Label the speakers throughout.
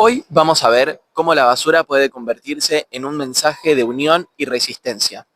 Speaker 1: Hoy vamos a ver cómo la basura puede convertirse en un mensaje de unión y resistencia.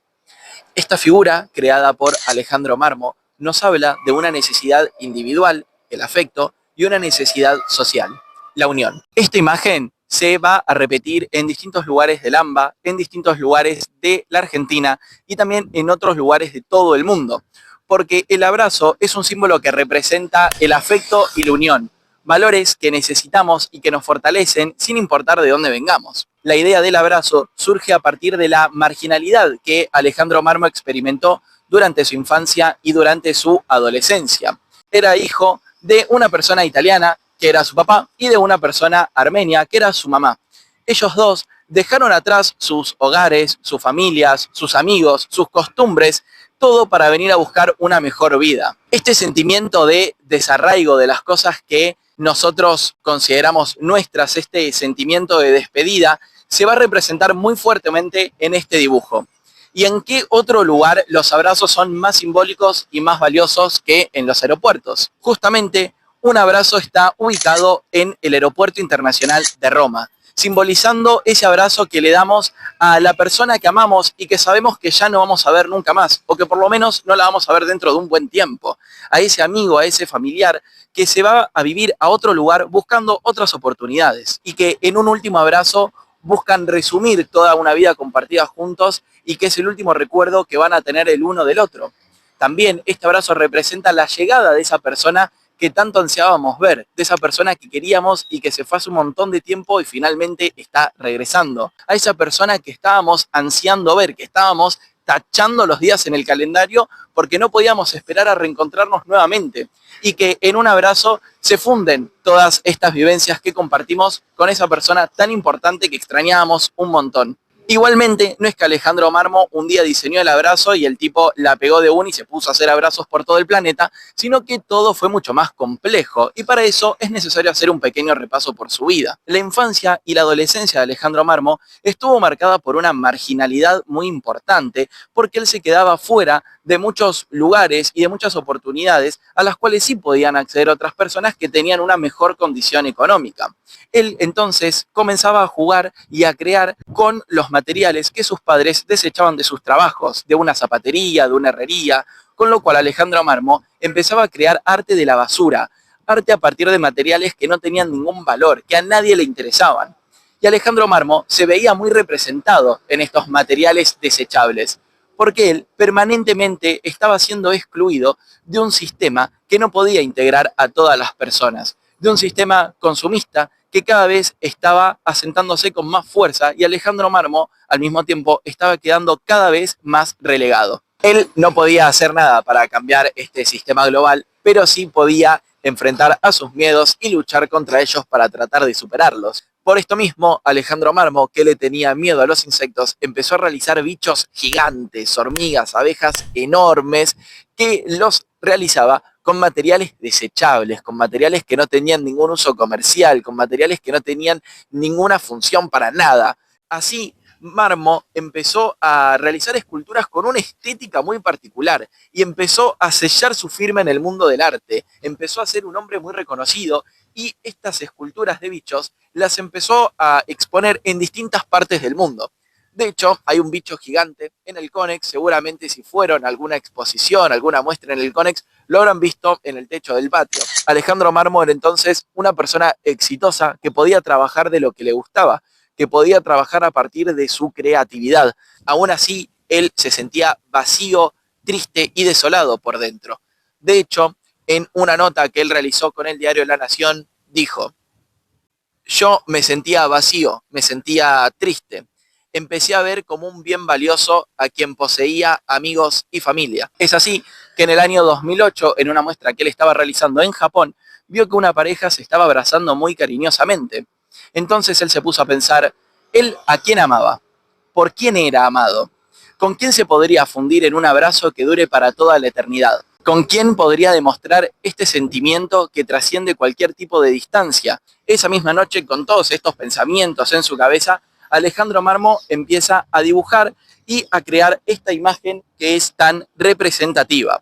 Speaker 1: Esta figura, creada por Alejandro Marmo, nos habla de una necesidad individual, el afecto, y una necesidad social, la unión. Esta imagen se va a repetir en distintos lugares del AMBA, en distintos lugares de la Argentina y también en otros lugares de todo el mundo, porque el abrazo es un símbolo que representa el afecto y la unión, valores que necesitamos y que nos fortalecen sin importar de dónde vengamos. La idea del abrazo surge a partir de la marginalidad que Alejandro Marmo experimentó durante su infancia y durante su adolescencia. Era hijo de una persona italiana, que era su papá, y de una persona armenia, que era su mamá. Ellos dos dejaron atrás sus hogares, sus familias, sus amigos, sus costumbres, todo para venir a buscar una mejor vida. Este sentimiento de desarraigo de las cosas que nosotros consideramos nuestras, este sentimiento de despedida, se va a representar muy fuertemente en este dibujo. ¿Y en qué otro lugar los abrazos son más simbólicos y más valiosos que en los aeropuertos? Justamente, un abrazo está ubicado en el Aeropuerto Internacional de Roma, simbolizando ese abrazo que le damos a la persona que amamos y que sabemos que ya no vamos a ver nunca más, o que por lo menos no la vamos a ver dentro de un buen tiempo. A ese amigo, a ese familiar que se va a vivir a otro lugar buscando otras oportunidades y que en un último abrazo buscan resumir toda una vida compartida juntos y que es el último recuerdo que van a tener el uno del otro. También este abrazo representa la llegada de esa persona que tanto ansiábamos ver, de esa persona que queríamos y que se fue hace un montón de tiempo y finalmente está regresando. A esa persona que estábamos ansiando ver, que estábamos tachando los días en el calendario porque no podíamos esperar a reencontrarnos nuevamente y que en un abrazo se funden todas estas vivencias que compartimos con esa persona tan importante que extrañábamos un montón. Igualmente, no es que Alejandro Marmo un día diseñó el abrazo y el tipo la pegó de una y se puso a hacer abrazos por todo el planeta, sino que todo fue mucho más complejo y para eso es necesario hacer un pequeño repaso por su vida. La infancia y la adolescencia de Alejandro Marmo estuvo marcada por una marginalidad muy importante porque él se quedaba fuera de muchos lugares y de muchas oportunidades a las cuales sí podían acceder otras personas que tenían una mejor condición económica. Él entonces comenzaba a jugar y a crear con los materiales que sus padres desechaban de sus trabajos, de una zapatería, de una herrería, con lo cual Alejandro Marmo empezaba a crear arte de la basura, arte a partir de materiales que no tenían ningún valor, que a nadie le interesaban. Y Alejandro Marmo se veía muy representado en estos materiales desechables, porque él permanentemente estaba siendo excluido de un sistema que no podía integrar a todas las personas, de un sistema consumista que cada vez estaba asentándose con más fuerza y Alejandro Marmo al mismo tiempo estaba quedando cada vez más relegado. Él no podía hacer nada para cambiar este sistema global, pero sí podía enfrentar a sus miedos y luchar contra ellos para tratar de superarlos. Por esto mismo, Alejandro Marmo, que le tenía miedo a los insectos, empezó a realizar bichos gigantes, hormigas, abejas enormes, que los realizaba con materiales desechables, con materiales que no tenían ningún uso comercial, con materiales que no tenían ninguna función para nada. Así, Marmo empezó a realizar esculturas con una estética muy particular y empezó a sellar su firma en el mundo del arte. Empezó a ser un hombre muy reconocido y estas esculturas de bichos las empezó a exponer en distintas partes del mundo. De hecho, hay un bicho gigante en el Conex, seguramente si fueron a alguna exposición, alguna muestra en el Conex, lo habrán visto en el techo del patio. Alejandro Marmo era entonces una persona exitosa que podía trabajar de lo que le gustaba, que podía trabajar a partir de su creatividad. Aún así, él se sentía vacío, triste y desolado por dentro. De hecho, en una nota que él realizó con el diario La Nación, dijo: yo me sentía vacío, me sentía triste. Empecé a ver como un bien valioso a quien poseía amigos y familia. Es así que en el año 2008, en una muestra que él estaba realizando en Japón, vio que una pareja se estaba abrazando muy cariñosamente. Entonces él se puso a pensar, ¿él a quién amaba? ¿Por quién era amado? ¿Con quién se podría fundir en un abrazo que dure para toda la eternidad? ¿Con quién podría demostrar este sentimiento que trasciende cualquier tipo de distancia? Esa misma noche, con todos estos pensamientos en su cabeza, Alejandro Marmo empieza a dibujar y a crear esta imagen que es tan representativa.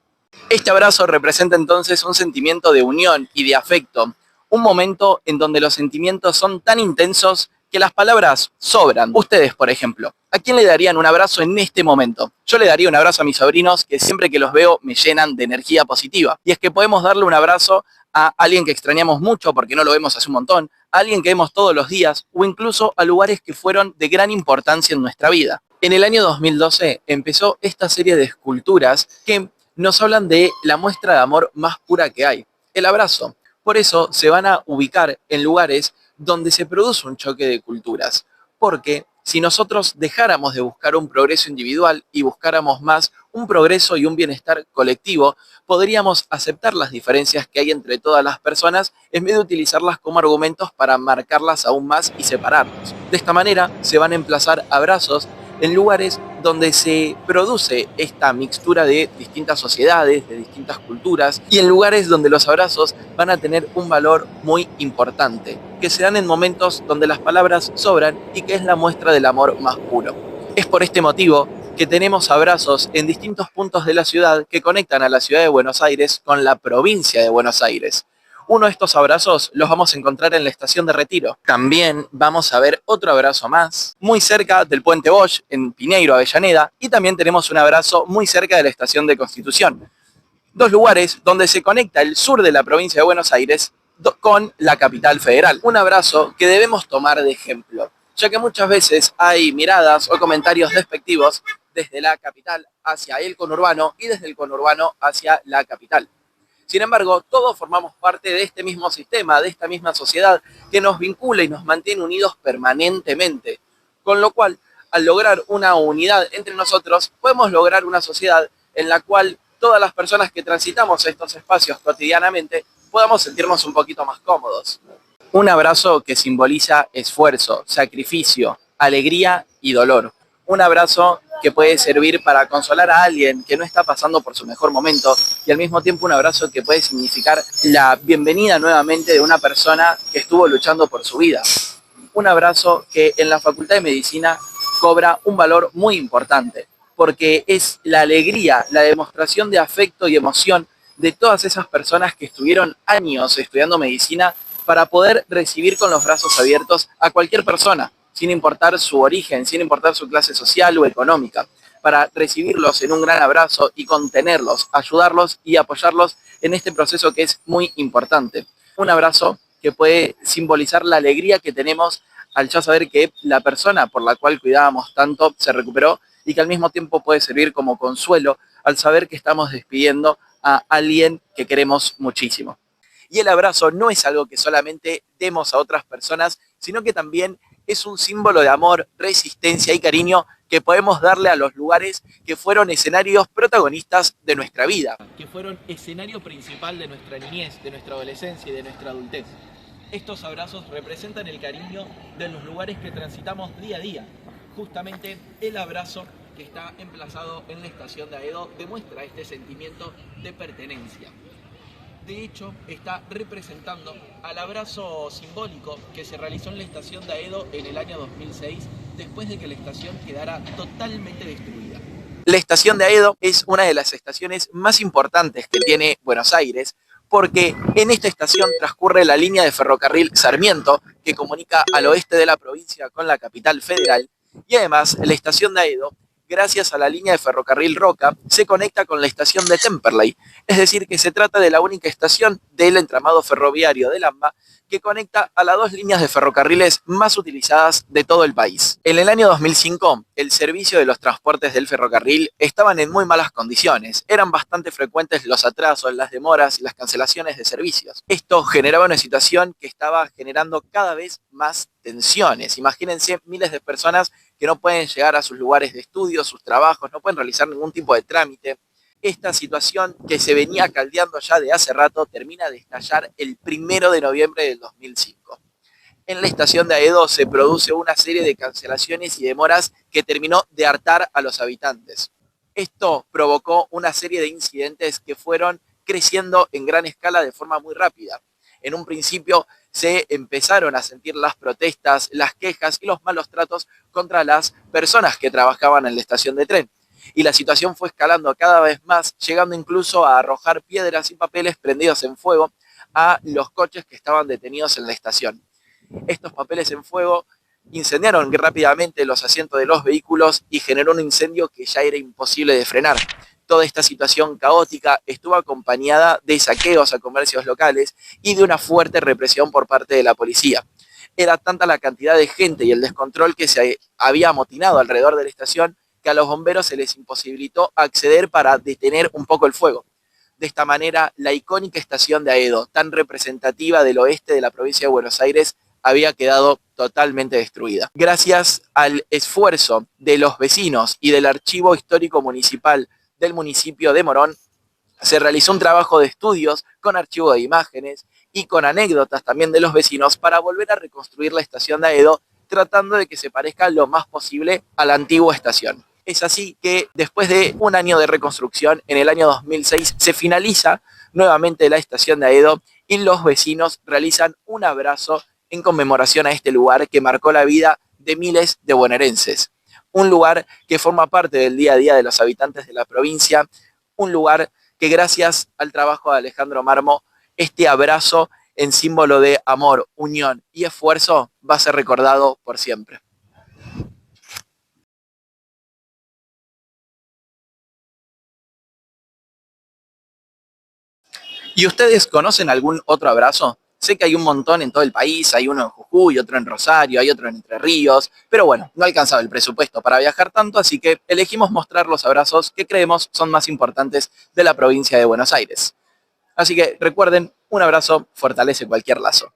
Speaker 1: Este abrazo representa entonces un sentimiento de unión y de afecto, Un momento en donde los sentimientos son tan intensos que las palabras sobran. Ustedes, por ejemplo, ¿a quién le darían un abrazo en este momento? Yo le daría un abrazo a mis sobrinos que siempre que los veo me llenan de energía positiva. Y es que podemos darle un abrazo a alguien que extrañamos mucho porque no lo vemos hace un montón, a alguien que vemos todos los días o incluso a lugares que fueron de gran importancia en nuestra vida. En el año 2012 empezó esta serie de esculturas que nos hablan de la muestra de amor más pura que hay, el abrazo. Por eso se van a ubicar en lugares donde se produce un choque de culturas, porque si nosotros dejáramos de buscar un progreso individual y buscáramos más un progreso y un bienestar colectivo, podríamos aceptar las diferencias que hay entre todas las personas en vez de utilizarlas como argumentos para marcarlas aún más y separarnos. De esta manera se van a emplazar abrazos en lugares donde se produce esta mixtura de distintas sociedades, de distintas culturas, y en lugares donde los abrazos van a tener un valor muy importante, que se dan en momentos donde las palabras sobran y que es la muestra del amor más puro. Es por este motivo que tenemos abrazos en distintos puntos de la ciudad que conectan a la ciudad de Buenos Aires con la provincia de Buenos Aires. Uno de estos abrazos los vamos a encontrar en la estación de Retiro. También vamos a ver otro abrazo más, muy cerca del Puente Bosch, en Pineiro, Avellaneda, y también tenemos un abrazo muy cerca de la estación de Constitución. Dos lugares donde se conecta el sur de la provincia de Buenos Aires con la capital federal. Un abrazo que debemos tomar de ejemplo, ya que muchas veces hay miradas o comentarios despectivos desde la capital hacia el conurbano y desde el conurbano hacia la capital. Sin embargo, todos formamos parte de este mismo sistema, de esta misma sociedad que nos vincula y nos mantiene unidos permanentemente. Con lo cual, al lograr una unidad entre nosotros, podemos lograr una sociedad en la cual todas las personas que transitamos estos espacios cotidianamente podamos sentirnos un poquito más cómodos. Un abrazo que simboliza esfuerzo, sacrificio, alegría y dolor. Un abrazo que puede servir para consolar a alguien que no está pasando por su mejor momento y al mismo tiempo un abrazo que puede significar la bienvenida nuevamente de una persona que estuvo luchando por su vida. Un abrazo que en la Facultad de Medicina cobra un valor muy importante, porque es la alegría, la demostración de afecto y emoción de todas esas personas que estuvieron años estudiando medicina para poder recibir con los brazos abiertos a cualquier persona, sin importar su origen, sin importar su clase social o económica, para recibirlos en un gran abrazo y contenerlos, ayudarlos y apoyarlos en este proceso que es muy importante. Un abrazo que puede simbolizar la alegría que tenemos al ya saber que la persona por la cual cuidábamos tanto se recuperó y que al mismo tiempo puede servir como consuelo al saber que estamos despidiendo a alguien que queremos muchísimo. Y el abrazo no es algo que solamente demos a otras personas, sino que también es un símbolo de amor, resistencia y cariño que podemos darle a los lugares que fueron escenarios protagonistas de nuestra vida, que fueron escenario principal de nuestra niñez, de nuestra adolescencia y de nuestra adultez. Estos abrazos representan el cariño de los lugares que transitamos día a día. Justamente el abrazo que está emplazado en la estación de Aedo demuestra este sentimiento de pertenencia. De hecho, está representando al abrazo simbólico que se realizó en la estación de Aedo en el año 2006, después de que la estación quedara totalmente destruida. La estación de Aedo es una de las estaciones más importantes que tiene Buenos Aires, porque en esta estación transcurre la línea de ferrocarril Sarmiento, que comunica al oeste de la provincia con la capital federal, y además la estación de Aedo, gracias a la línea de ferrocarril Roca, se conecta con la estación de Temperley, es decir, que se trata de la única estación del entramado ferroviario del AMBA que conecta a las dos líneas de ferrocarriles más utilizadas de todo el país. En el año 2005, el servicio de los transportes del ferrocarril estaban en muy malas condiciones. Eran bastante frecuentes los atrasos, las demoras y las cancelaciones de servicios. Esto generaba una situación que estaba generando cada vez más tensiones. Imagínense miles de personas que no pueden llegar a sus lugares de estudio, sus trabajos, no pueden realizar ningún tipo de trámite. Esta situación que se venía caldeando ya de hace rato termina de estallar el 1 de noviembre del 2005. En la estación de Aedo se produce una serie de cancelaciones y demoras que terminó de hartar a los habitantes. Esto provocó una serie de incidentes que fueron creciendo en gran escala de forma muy rápida. En un principio se empezaron a sentir las protestas, las quejas y los malos tratos contra las personas que trabajaban en la estación de tren. Y la situación fue escalando cada vez más, llegando incluso a arrojar piedras y papeles prendidos en fuego a los coches que estaban detenidos en la estación. Estos papeles en fuego incendiaron rápidamente los asientos de los vehículos y generó un incendio que ya era imposible de frenar. Toda esta situación caótica estuvo acompañada de saqueos a comercios locales y de una fuerte represión por parte de la policía. Era tanta la cantidad de gente y el descontrol que se había amotinado alrededor de la estación que a los bomberos se les imposibilitó acceder para detener un poco el fuego. De esta manera, la icónica estación de Aedo, tan representativa del oeste de la provincia de Buenos Aires, había quedado totalmente destruida. Gracias al esfuerzo de los vecinos y del Archivo Histórico Municipal del municipio de Morón, se realizó un trabajo de estudios con archivo de imágenes y con anécdotas también de los vecinos para volver a reconstruir la estación de Aedo, tratando de que se parezca lo más posible a la antigua estación. Es así que después de un año de reconstrucción, en el año 2006, se finaliza nuevamente la estación de Aedo y los vecinos realizan un abrazo en conmemoración a este lugar que marcó la vida de miles de bonaerenses. Un lugar que forma parte del día a día de los habitantes de la provincia, un lugar que gracias al trabajo de Alejandro Marmo, este abrazo en símbolo de amor, unión y esfuerzo va a ser recordado por siempre. ¿Y ustedes conocen algún otro abrazo? Sé que hay un montón en todo el país, hay uno en Jujuy, otro en Rosario, hay otro en Entre Ríos, pero bueno, no alcanzaba el presupuesto para viajar tanto, así que elegimos mostrar los abrazos que creemos son más importantes de la provincia de Buenos Aires. Así que recuerden, un abrazo fortalece cualquier lazo.